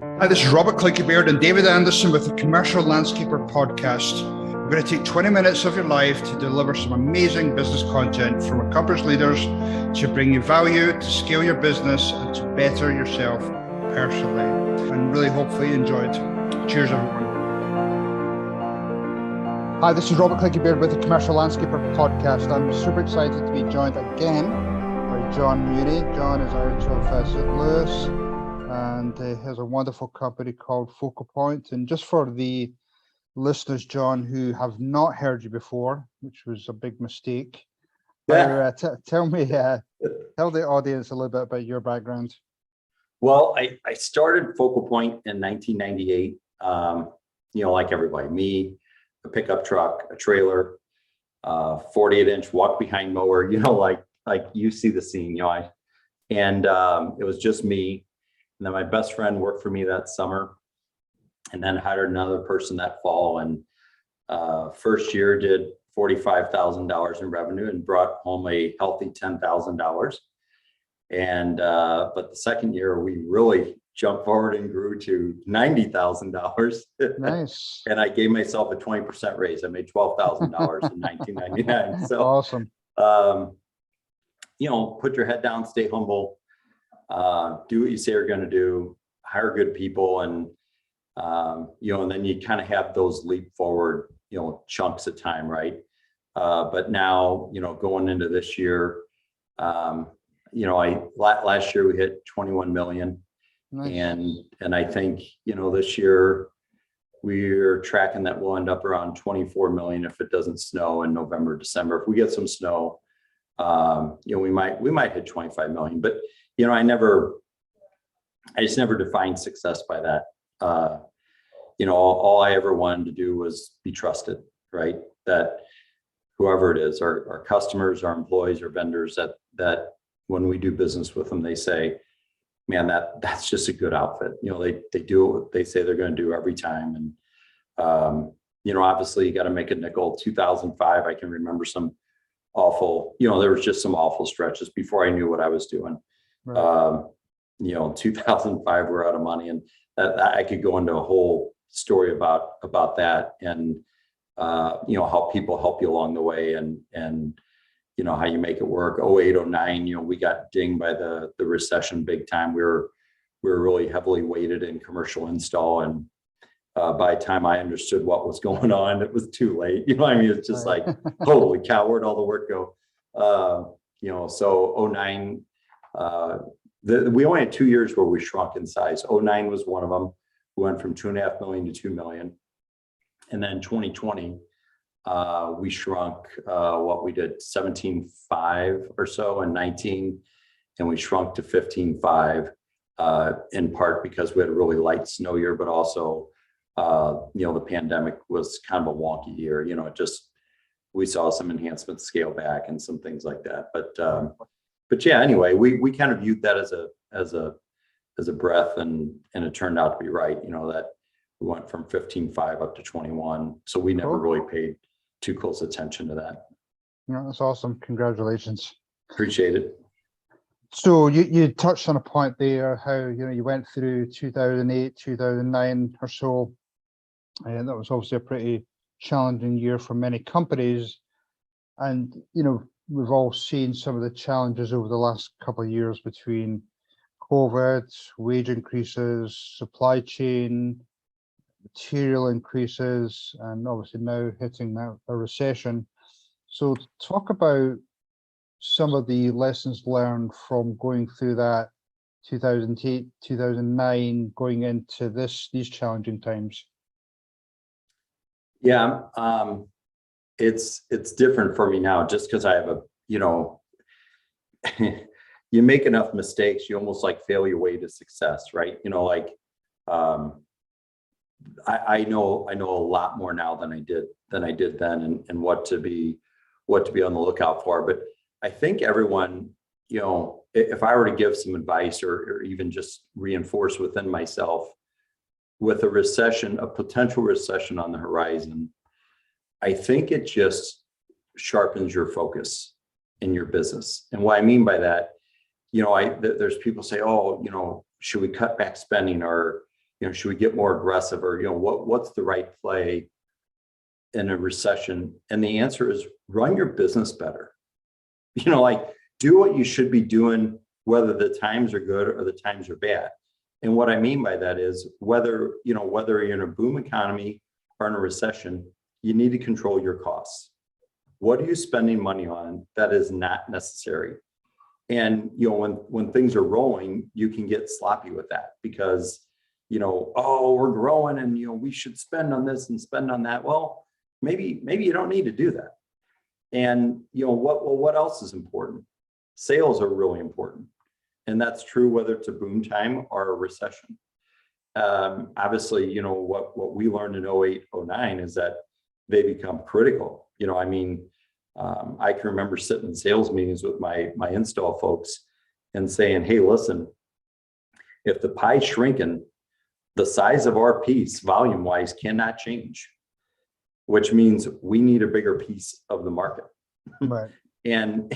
Hi, this is Robert Clickybeard and David Anderson with the Commercial Landscaper Podcast. We're going to take 20 minutes of your life to deliver some amazing business content from accomplished leaders to bring you value, to scale your business, and to better yourself personally. And really hopefully you enjoyed. Cheers, everyone. Hi, this is Robert Clickybeard with the Commercial Landscaper Podcast. I'm super excited to be joined again by John Munie. John is out of St. Louis and has a wonderful company called Focal Pointe. And just for the listeners, John, who have not heard you before, which was a big mistake, tell the audience a little bit about your background. Well, I started Focal Point in 1998. Like everybody, me, a pickup truck, a trailer, 48-inch walk behind mower, like you see the scene, it was just me. And then my best friend worked for me that summer and then hired another person that fall. And first year did $45,000 in revenue and brought home a healthy $10,000. And but the second year we really jumped forward and grew to $90,000. Nice. And I gave myself a 20% raise. I made $12,000 in 1999. So awesome. Put your head down, stay humble, do what you say you're going to do, hire good people, and and then you kind of have those leap forward, chunks of time, right? But now, going into this year, last year we hit 21 million. Nice. And I think, this year we're tracking that we'll end up around 24 million if it doesn't snow in November, December. If we get some snow, we might hit 25 million, but I just never defined success by that. All I ever wanted to do was be trusted, right? That whoever it is, our customers, our employees, our vendors, that when we do business with them, they say, man, that's just a good outfit. They do what they say they're going to do every time. And, obviously you got to make a nickel. 2005, I can remember some awful, there was just some awful stretches before I knew what I was doing. Right. 2005, we're out of money, and I could go into a whole story about that, and how people help you along the way, and how you make it work. 08, 09, we got dinged by the recession big time. We were really heavily weighted in commercial install, and by the time I understood what was going on, it was too late. It's just like, holy cow, where'd all the work go? So 09, we only had 2 years where we shrunk in size. 09 was one of them. We went from 2.5 million to 2 million. And then 2020, we shrunk, we did 17.5 or so, and 19, and we shrunk to 15.5, in part because we had a really light snow year, but also, the pandemic was kind of a wonky year. We saw some enhancements scale back and some things like that. But yeah, anyway, we kind of viewed that as a breath, and it turned out to be right. That we went from 15.5 up to 21. So we never really paid too close attention to that. Yeah, that's awesome. Congratulations. Appreciate it. So you touched on a point there, how you went through 2008, 2009 or so, and that was obviously a pretty challenging year for many companies. And we've all seen some of the challenges over the last couple of years between COVID, wage increases, supply chain, material increases, and obviously now hitting a recession. So talk about some of the lessons learned from going through that 2008, 2009, going into these challenging times. Yeah, it's different for me now, just because I have you make enough mistakes, you almost like fail your way to success, right? I know a lot more now than I did then, and what to be on the lookout for. But I think everyone, if I were to give some advice, or even just reinforce within myself, with a potential recession on the horizon, I think it just sharpens your focus in your business. And what I mean by that, there's people say, oh, should we cut back spending, or should we get more aggressive, or, what's the right play in a recession? And the answer is run your business better. Like do what you should be doing, whether the times are good or the times are bad. And what I mean by that is whether you're in a boom economy or in a recession, you need to control your costs. What are you spending money on that is not necessary? And, when things are rolling, you can get sloppy with that because, oh, we're growing and, we should spend on this and spend on that. Well, maybe you don't need to do that. And, what else is important? Sales are really important. And that's true whether it's a boom time or a recession. Obviously, what we learned in 08, 09 is that they become critical. I can remember sitting in sales meetings with my install folks and saying, hey, listen, if the pie's shrinking, the size of our piece volume wise cannot change, which means we need a bigger piece of the market. Right. And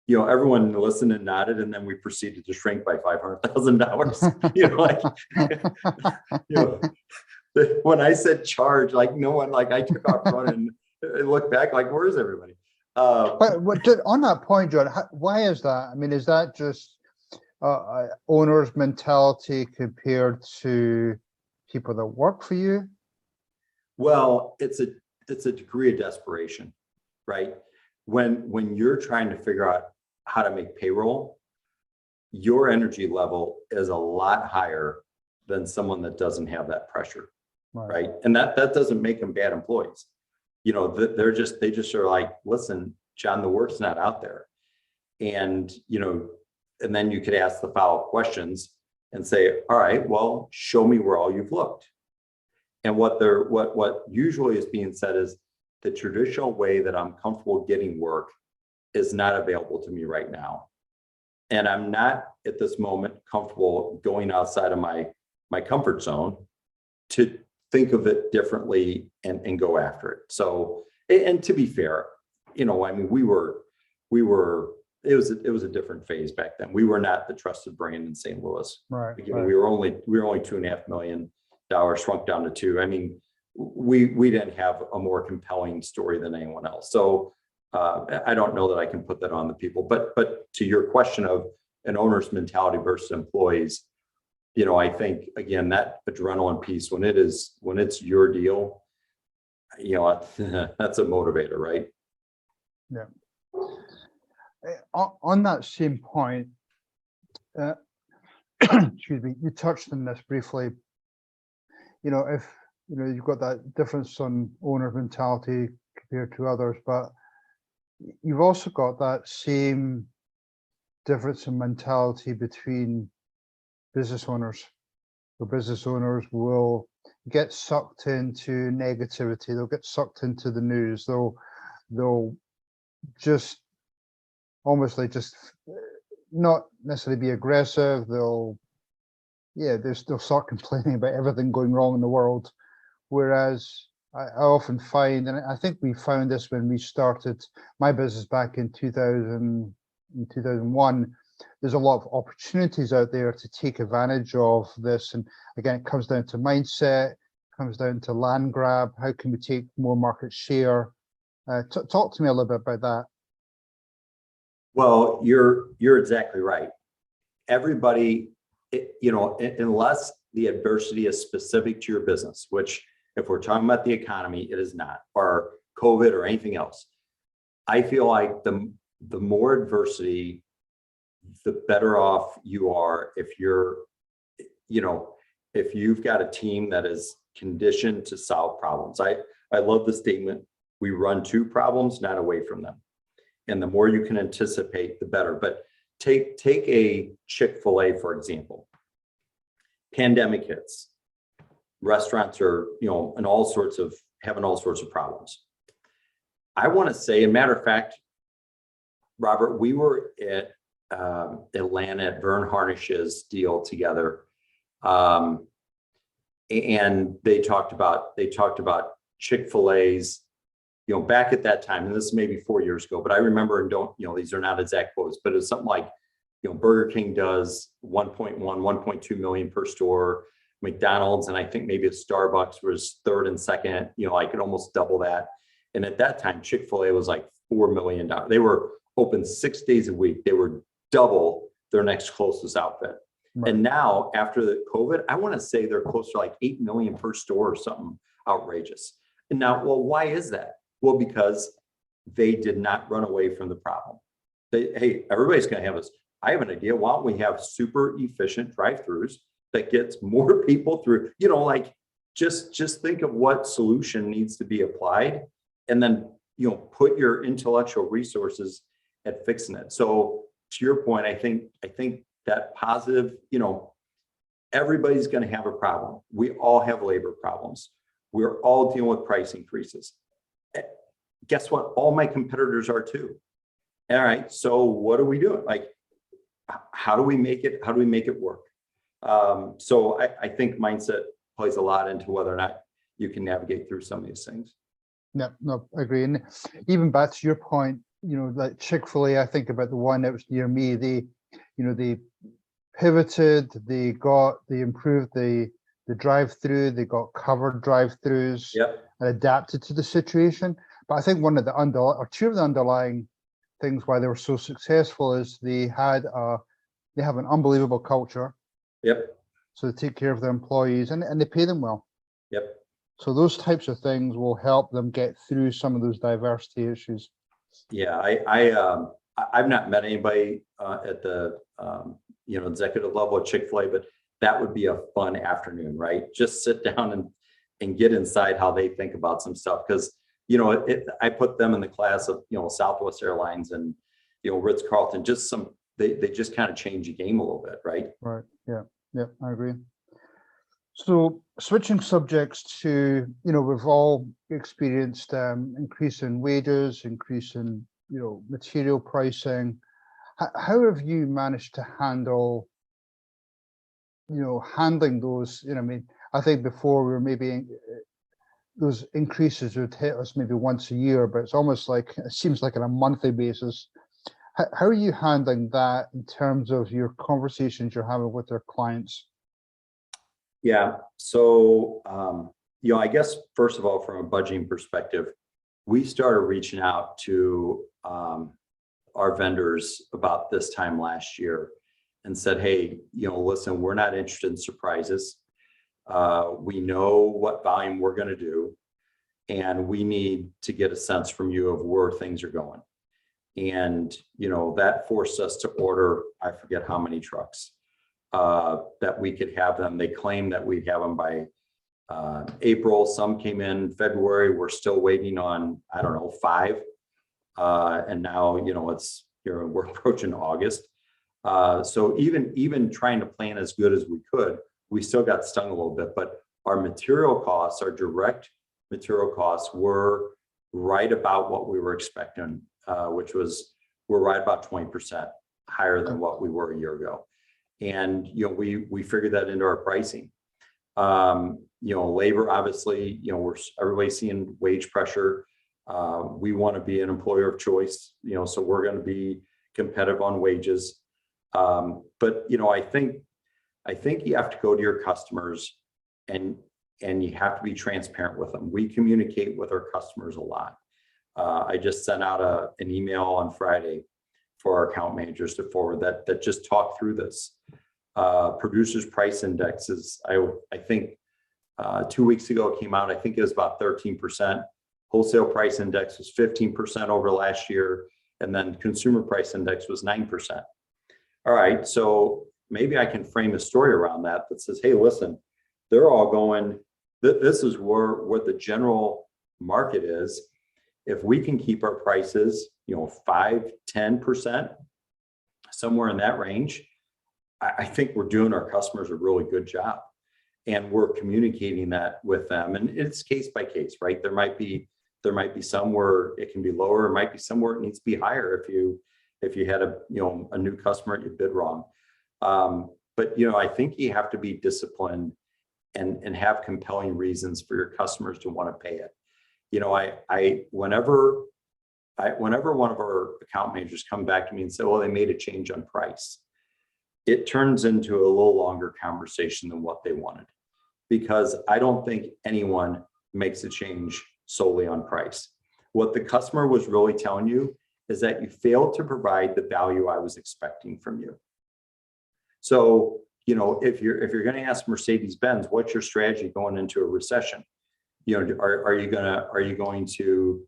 everyone listened and nodded, and then we proceeded to shrink by $500,000. When I said charge, like no one, like I took off running and looked back, like where's everybody? But on that point, John, why is that? I mean, is that just owner's mentality compared to people that work for you? Well, it's a degree of desperation, right? When you're trying to figure out how to make payroll, your energy level is a lot higher than someone that doesn't have that pressure, right? And that doesn't make them bad employees. They just are like, listen, John, the work's not out there. And, and then you could ask the follow-up questions and say, all right, well, show me where all you've looked. And what usually is being said is the traditional way that I'm comfortable getting work is not available to me right now. And I'm not at this moment comfortable going outside of my comfort zone to think of it differently and go after it. So, and to be fair, it was a different phase back then. We were not the trusted brand in St. Louis. Right. We were only $2.5 million, shrunk down to $2 million. We didn't have a more compelling story than anyone else. So I don't know that I can put that on the people, but to your question of an owner's mentality versus employees, I think again, that adrenaline piece, when it's your deal, that's a motivator, right? Yeah. On that same point, excuse me, you touched on this briefly. If you've got that difference on owner mentality compared to others, but you've also got that same difference in mentality between business owners. The business owners will get sucked into negativity. They'll get sucked into the news. They'll just almost like just not necessarily be aggressive. They'll start complaining about everything going wrong in the world. Whereas I often find, and I think we found this when we started my business back in 2001, there's a lot of opportunities out there to take advantage of this. And again, it comes down to mindset, comes down to land grab. How can we take more market share? Talk to me a little bit about that. Well, you're exactly right. Everybody, unless the adversity is specific to your business, which if we're talking about the economy, it is not, or COVID or anything else. I feel like the more adversity, the better off you are if you've got a team that is conditioned to solve problems. I love the statement, we run to problems, not away from them. And the more you can anticipate, the better. But take a Chick-fil-A, for example. Pandemic hits. Restaurants are, having all sorts of problems. I want to say, a matter of fact, Robert, we were at Atlanta at Vern Harnish's deal together. And they talked about Chick-fil-A's, back at that time, and this is maybe 4 years ago, but I remember, and these are not exact quotes, but it's something like, Burger King does 1.1, 1.2 million per store. McDonald's, and I think maybe a Starbucks was third and second. I could almost double that. And at that time, Chick-fil-A was like $4 million. They were open 6 days a week. They were double their next closest outfit. Right. And now after the COVID, I want to say they're close to like 8 million per store or something outrageous. And now, well, why is that? Well, because they did not run away from the problem. Hey, everybody's going to have this. I have an idea. Why don't we have super efficient drive-throughs that gets more people through? Just think of what solution needs to be applied, and then put your intellectual resources at fixing it. So to your point, I think that positive, everybody's going to have a problem. We all have labor problems. We're all dealing with price increases. Guess what? All my competitors are too. All right. So what are we doing? How do we make it work? So I think mindset plays a lot into whether or not you can navigate through some of these things. No, I agree. And even back to your point, like Chick-fil-A, I think about the one that was near me. They pivoted, they improved the drive-through, they got covered drive-throughs, Yep. and adapted to the situation. But I think one of the two of the underlying things why they were so successful is they have an unbelievable culture. Yep. So they take care of their employees and they pay them well. Yep. So those types of things will help them get through some of those diversity issues. Yeah, I've not met anybody at the executive level at Chick-fil-A, but that would be a fun afternoon, right? Just sit down and get inside how they think about some stuff, because I put them in the class of Southwest Airlines and Ritz-Carlton. They just kind of change the game a little bit, right? Right. Yeah, I agree. So switching subjects to, we've all experienced increase in wages, increase in, material pricing. How have you managed to handling those? I think before we were maybe those increases would hit us maybe once a year, but it's almost like, it seems like on a monthly basis. How are you handling that in terms of your conversations you're having with your clients? Yeah. So, I guess, first of all, from a budgeting perspective, we started reaching out to our vendors about this time last year and said, hey, listen, we're not interested in surprises. We know what volume we're going to do, and we need to get a sense from you of where things are going. And, that forced us to order, I forget how many trucks. That we could have them. They claimed that we'd have them by April. Some came in February. We're still waiting on, 5. And now, we're approaching August. So even trying to plan as good as we could, we still got stung a little bit. But our material costs, our direct material costs, were right about what we were expecting, which was we're right about 20% higher than what we were a year ago. And, we figured that into our pricing. Labor, obviously, everybody's seeing wage pressure. We want to be an employer of choice, so we're going to be competitive on wages. But, I think you have to go to your customers and you have to be transparent with them. We communicate with our customers a lot. I just sent out an email on Friday for our account managers to forward that just talk through this. Producers price indexes, I think 2 weeks ago it came out. I think it was about 13%. Wholesale price index was 15% over last year, and then consumer price index was 9%. All right, so maybe I can frame a story around that says, hey, listen, they're all going, this is what the general market is. If we can keep our prices, 5-10%, somewhere in that range, I think we're doing our customers a really good job, and we're communicating that with them. And it's case by case, right? There might be some where it can be lower. It might be somewhere it needs to be higher if you had a new customer you bid wrong. But I think you have to be disciplined and have compelling reasons for your customers to want to pay it. Whenever one of our account managers come back to me and say, well, they made a change on price, it turns into a little longer conversation than what they wanted. because I don't think anyone makes a change solely on price. What the customer was really telling you is that you failed to provide the value I was expecting from you. So, you know, if you're going to ask Mercedes-Benz, what's your strategy going into a recession? You know, are you going to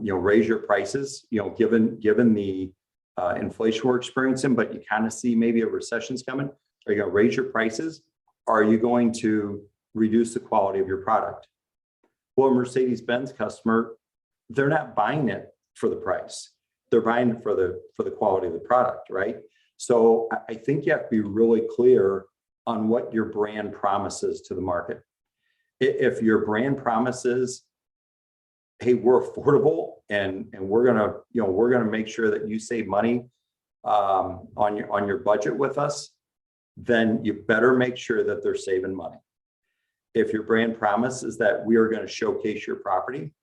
you know, raise your prices? You know, given the inflation we're experiencing, but you kind of see maybe a recession's coming. Are you going to raise your prices? Are you going to reduce the quality of your product? Well, a Mercedes-Benz customer, they're not buying it for the price. They're buying it for the quality of the product, right? So I think you have to be really clear on what your brand promises to the market. If your brand promises, hey, we're affordable and we're gonna make sure that you save money on your budget with us, then you better make sure that they're saving money. If your brand promise is that we are going to showcase your property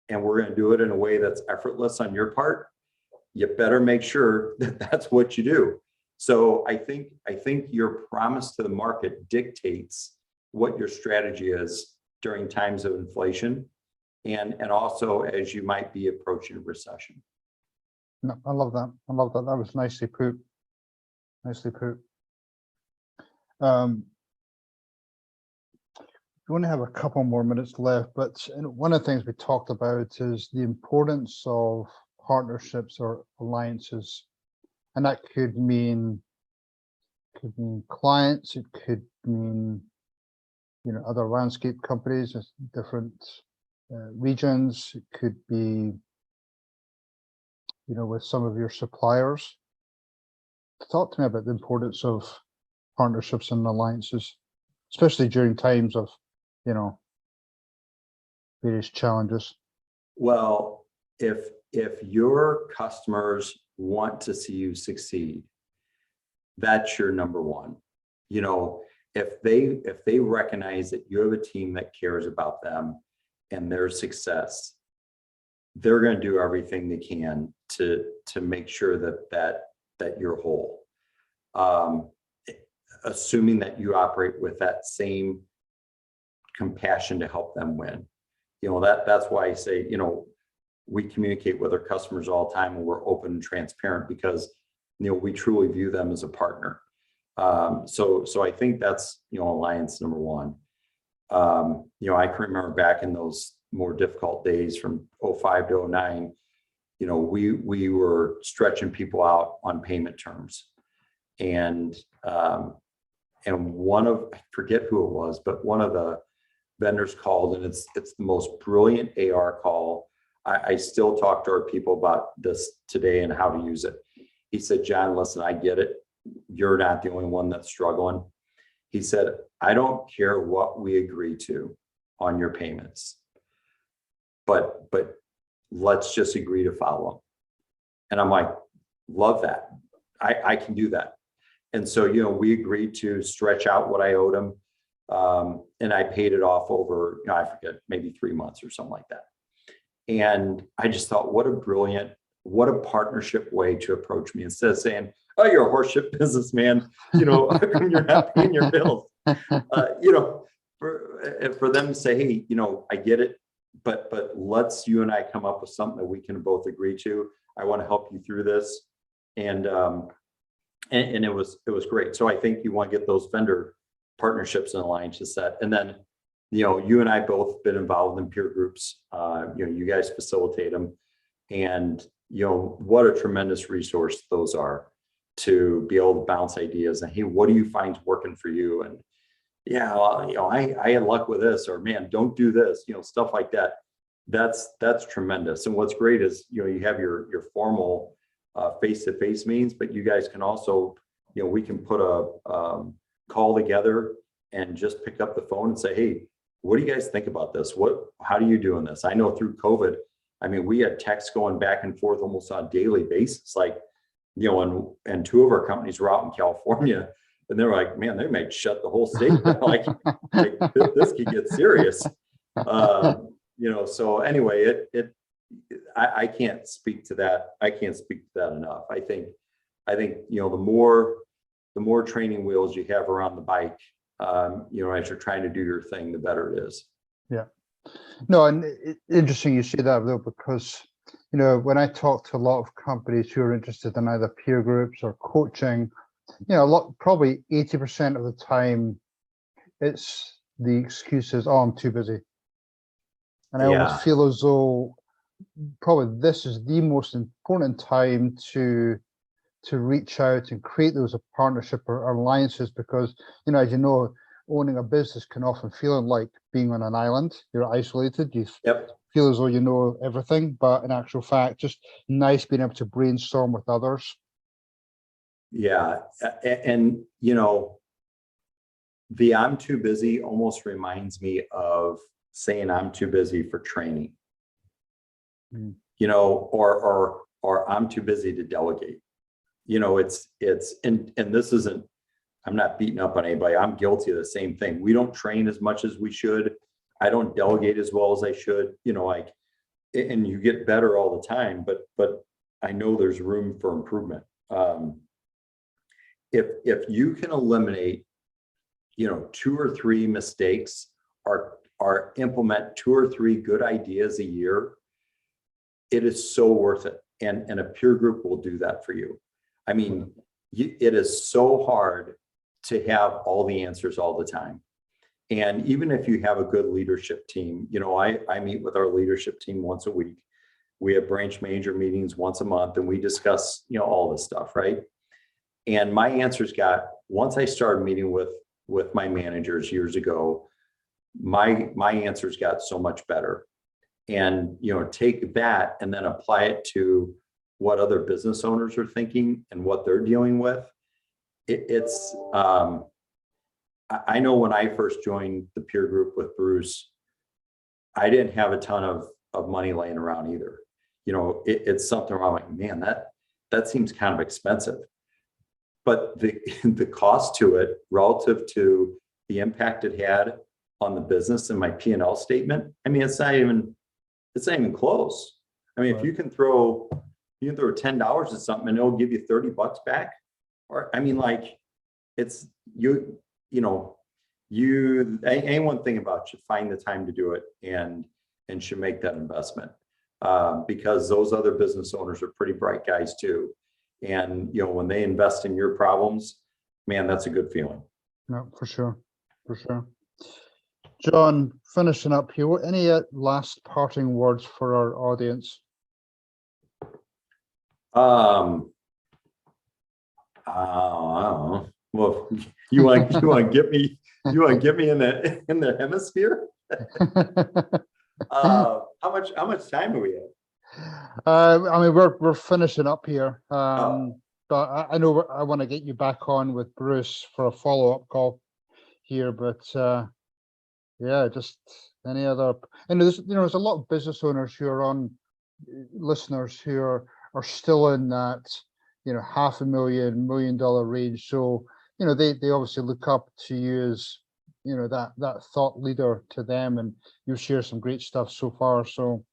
and we're going to do it in a way that's effortless on your part, you better make sure that that's what you do. So I think your promise to the market dictates what your strategy is during times of inflation and also as you might be approaching a recession. No, I love that. I love that. That was nicely put. Nicely put. We only have a couple more minutes left, but one of the things we talked about is the importance of partnerships or alliances, and that could mean clients, it could mean, you know, other landscape companies, different regions. It could be, you know, with some of your suppliers. Talk to me about the importance of partnerships and alliances, especially during times of, you know, various challenges. Well, if your customers want to see you succeed, that's your number one. You know, if they recognize that you have a team that cares about them and their success, they're going to do everything they can to make sure that you're whole. Assuming that you operate with that same compassion to help them win. You know, that's why I say, you know, we communicate with our customers all the time and we're open and transparent because, you know, we truly view them as a partner. So I think that's, you know, alliance number one. You know, I can remember back in those more difficult days from 05 to 09, you know, we were stretching people out on payment terms. And one of, I forget who it was, but one of the vendors called, and it's the most brilliant AR call. I still talk to our people about this today and how to use it. He said, John, listen, I get it. You're not the only one that's struggling. He said, I don't care what we agree to on your payments, but let's just agree to follow. And I'm like, love that. I can do that. And so, you know, we agreed to stretch out what I owed him. And I paid it off over, you know, I forget, maybe 3 months or something like that. And I just thought, what a partnership way to approach me, instead of saying, oh, you're a horseshit businessman, you know, how come you're not paying your bills? You know, for them to say, hey, you know, I get it, but let's you and I come up with something that we can both agree to. I want to help you through this. And it was great. So I think you want to get those vendor partnerships and alliances set. And then, you know, you and I both been involved in peer groups. You know, you guys facilitate them, and you know what a tremendous resource those are to be able to bounce ideas and, hey, what do you find's working for you? And yeah, well, you know, I had luck with this, or man, don't do this, you know, stuff like that. That's tremendous. And what's great is, you know, you have your formal face-to-face meetings, but you guys can also, you know, we can put a call together and just pick up the phone and say, hey, what do you guys think about this? How do you do in this? I know through COVID, I mean, we had texts going back and forth almost on a daily basis. Like, you know, and two of our companies were out in California, and they're like, man, they might shut the whole state down. like this could get serious. You know, so anyway, I can't speak to that. I can't speak to that enough. I think, you know, the more training wheels you have around the bike, as you're trying to do your thing, the better it is. Yeah. No, and interesting you say that, though, because, when I talk to a lot of companies who are interested in either peer groups or coaching, probably 80% of the time, it's the excuses, oh, I'm too busy. And I almost feel as though probably this is the most important time to reach out and create those partnership or alliances, because, as you know, owning a business can often feel like being on an island. You're isolated. You feel as though you know everything, but in actual fact, just nice being able to brainstorm with others. Yeah. And, the I'm too busy almost reminds me of saying I'm too busy for training, or I'm too busy to delegate. And this isn't, I'm not beating up on anybody. I'm guilty of the same thing. We don't train as much as we should. I don't delegate as well as I should, and you get better all the time, but I know there's room for improvement. If you can eliminate, 2 or 3 mistakes, or implement 2 or 3 good ideas a year, it is so worth it. And a peer group will do that for you. I mean, it is so hard to have all the answers all the time. And even if you have a good leadership team, I meet with our leadership team once a week. We have branch manager meetings once a month, and we discuss, all this stuff, right? And my answers once I started meeting with my managers years ago, my answers got so much better. And, take that and then apply it to what other business owners are thinking and what they're dealing with. I know when I first joined the peer group with Bruce, I didn't have a ton of money laying around either. It's something where I'm like, man, that seems kind of expensive. But the cost to it relative to the impact it had on the business and my P&L statement, I mean, it's not even close. I mean, if you can throw $10 at something and it'll give you $30 back, or I mean, like, it's anyone thinking about should find the time to do it and should make that investment, because those other business owners are pretty bright guys too. And, when they invest in your problems, man, that's a good feeling. No, for sure. John, finishing up here, any last parting words for our audience? I don't know. Well, you want to get me in the hemisphere? How much time do we have? I mean, we're finishing up here, but I know I want to get you back on with Bruce for a follow-up call here. But just any other, and there's a lot of business owners who are on, listeners who are still in that $500,000, $1 million range. So they obviously look up to you as that thought leader to them, and you share some great stuff so far. So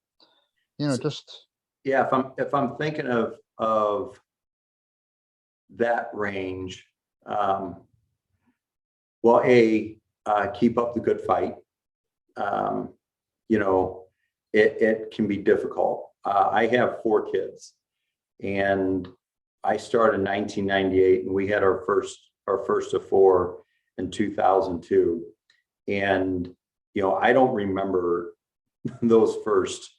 just if I'm thinking of that range, keep up the good fight. It can be difficult. I have 4 kids, and I started in 1998, and we had our first of 4 in 2002. And, I don't remember those first,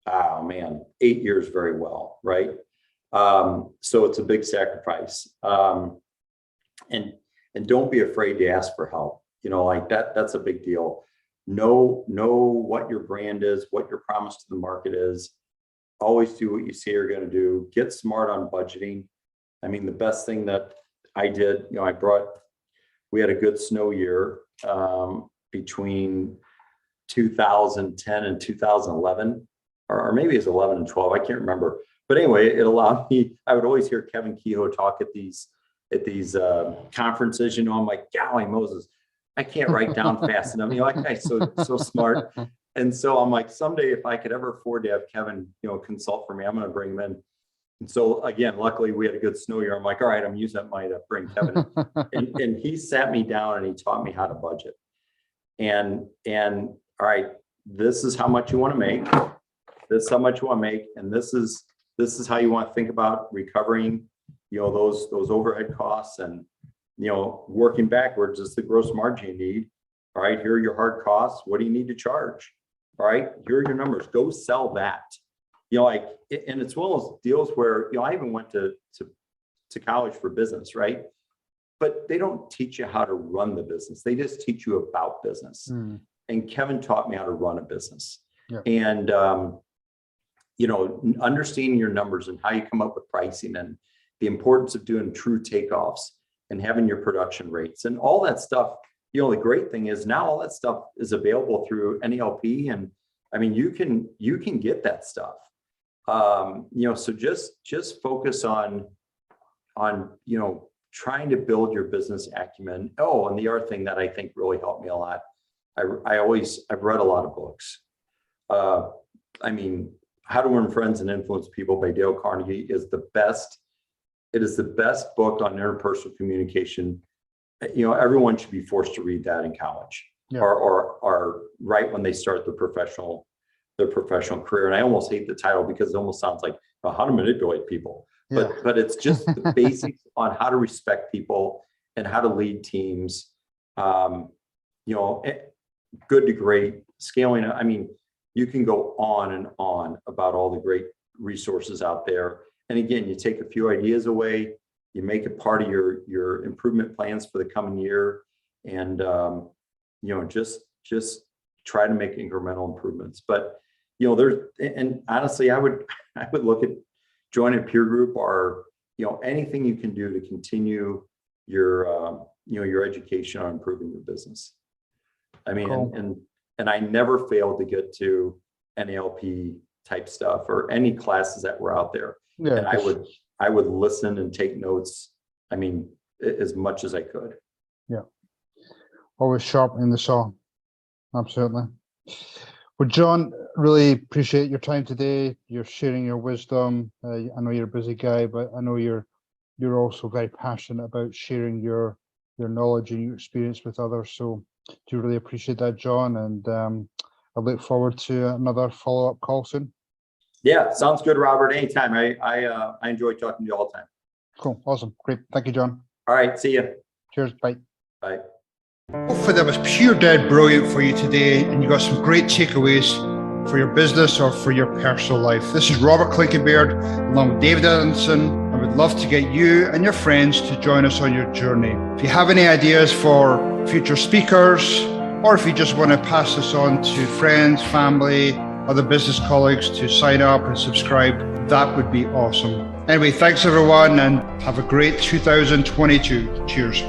8 years very well. Right. So it's a big sacrifice. And don't be afraid to ask for help. That's a big deal. Know what your brand is, what your promise to the market is. Always do what you say you're going to do. Get smart on budgeting. I mean, the best thing that I did, we had a good snow year between 2010 and 2011, or maybe it's 11 and 12. I can't remember. But anyway, it allowed me, I would always hear Kevin Kehoe talk at these conferences. I'm like, golly Moses, I can't write down fast enough. That guy's so smart. And so I'm like, someday if I could ever afford to have Kevin, consult for me, I'm going to bring him in. And so again, luckily we had a good snow year. I'm like, all right, I'm using that money to bring Kevin in. And he sat me down and he taught me how to budget. And all right, this is how much you want to make. This is how much you want to make. And this is how you want to think about recovering, those overhead costs and, working backwards is the gross margin you need. All right, here are your hard costs. What do you need to charge? All right, here are your numbers. Go sell that. And it's one of those deals where, I even went to college for business, right? But they don't teach you how to run the business. They just teach you about business. And Kevin taught me how to run a business. Yeah. And, understanding your numbers and how you come up with pricing and the importance of doing true takeoffs and having your production rates and all that stuff. The great thing is now all that stuff is available through NELP. And I mean, you can get that stuff. So just focus on trying to build your business acumen. Oh, and the other thing that I think really helped me a lot, I've read a lot of books. How to Win Friends and Influence People by Dale Carnegie is the best. It is the best book on interpersonal communication. Everyone should be forced to read that in college, or right when they start their professional career. And I almost hate the title because it almost sounds like how to manipulate people. Yeah. But it's just the basics on how to respect people and how to lead teams. Good to great, scaling. I mean, you can go on and on about all the great resources out there. And again, you take a few ideas away, you make it part of your improvement plans for the coming year, and just try to make incremental improvements. But and honestly, I would look at joining a peer group or anything you can do to continue your education on improving your business. I mean, Cool. and I never failed to get to NALP type stuff or any classes that were out there. Yeah. And I would listen and take notes. I mean, as much as I could. Yeah. Always sharpening the saw. Absolutely. Well, John, really appreciate your time today. You're sharing your wisdom. I know you're a busy guy, but I know you're also very passionate about sharing your knowledge and your experience with others. So do really appreciate that, John. And I look forward to another follow-up call soon. Yeah, sounds good, Robert. Anytime. I enjoy talking to you all the time. Cool. Awesome. Great. Thank you, John. All right. See you. Cheers. Bye. Bye. Hopefully that was pure dead brilliant for you today, and you got some great takeaways for your business or for your personal life. This is Robert Clinkenbeard along with David Edmondson. I would love to get you and your friends to join us on your journey. If you have any ideas for future speakers, or if you just want to pass this on to friends, family, other business colleagues to sign up and subscribe, that would be awesome. Anyway, thanks everyone, and have a great 2022. Cheers.